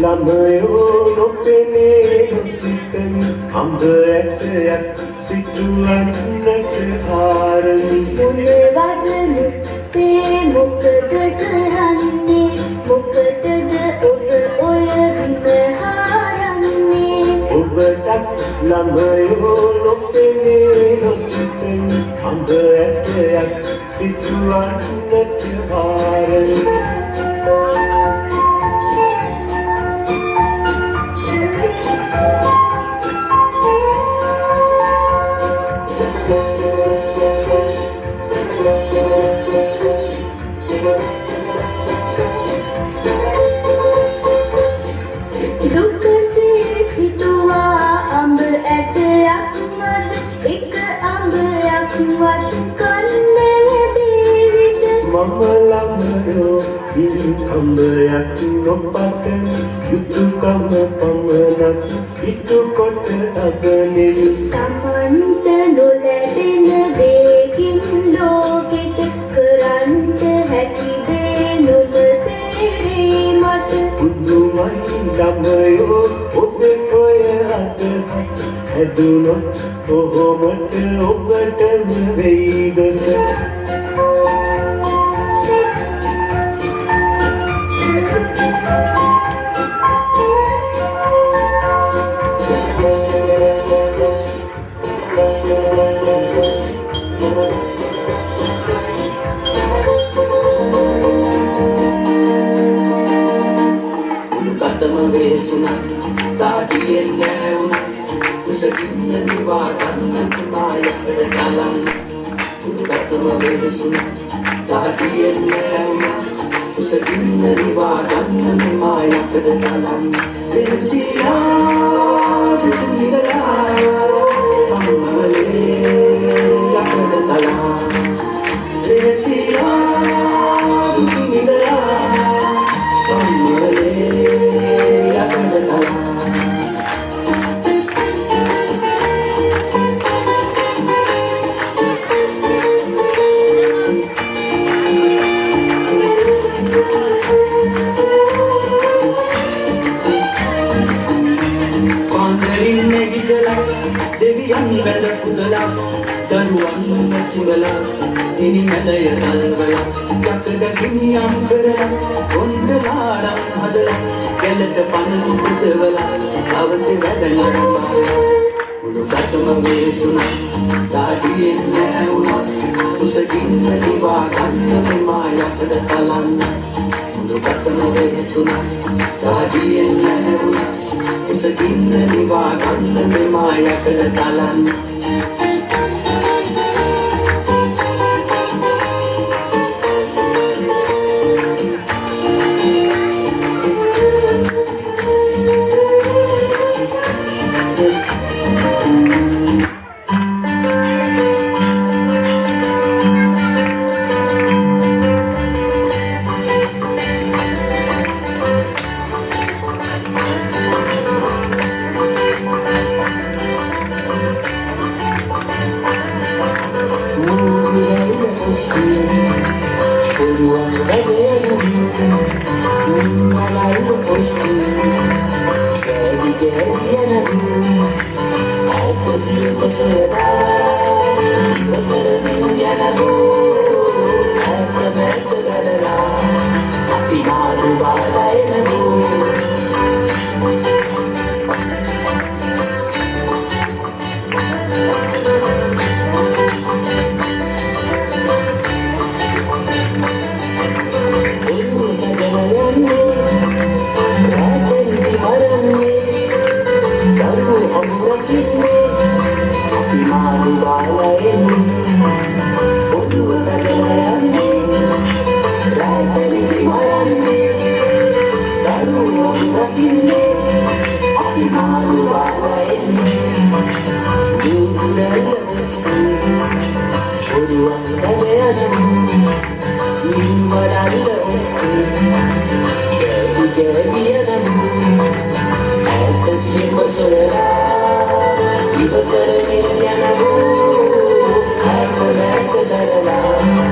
ළමයෝ නොපෙනේ නොසිතන අඹ ඇටයක් පිටුවන්නට හාරමි මොනවද තේ මොකද කරන්නේ මොකටද ඔබ ඔය බිම හාරන්නේ ඔබටත් ළමයෝ නොපෙනේ නොසිතන අඹ ඇටයක් පිටුවන්නට හාරමි මම ළමයෝ අඹයක් නොපතන යුතුයකම පමණක් පිටුකොට අගනෙමි තමන්ට නොලැබෙන දෙකින් ලෝකෙට කරන්ට හැකි දේ නුඹ තේරේ මට පුදුමයි ළමයෝ ඔබේ ඔය අදහස් හැදුනොත් කොහොමද ඔබටම වෙයිද තාටියෙන් නැවුණා කුසකින්න නිවා ගන්නට මායකට කලම් උඩුකටම වෙහෙසුණා තාටියෙන් නැවුණා කුසකින්න නිවා ගන්නට මායකට කලම් වෙනසිලා දුමිලා අම්මලේ යකඩ කලම් වෙනසිලා දුමිලා අම්මලේ යකඩ කලම් දෙවියන් වැඳ පුදලා දරුවන් සුවලා ඉනි මැදය නල්වලා යකඩ ගිනියම් කරලා ගොන්දලාරම් හදලා ගැලට පණ පුදවලා දවසේ වැඩ නරඹා උඩුකටම වේසුණා තාටියෙන් නැවුණා කුසකින්න නිවා ගන්න මෙමා යකඩ තලන්න උඩුකටම වේසුණා තාටියෙන් නැවුණා කුසකින්න නිවා ගන්න මෙමා යකඩ තලන්න Kita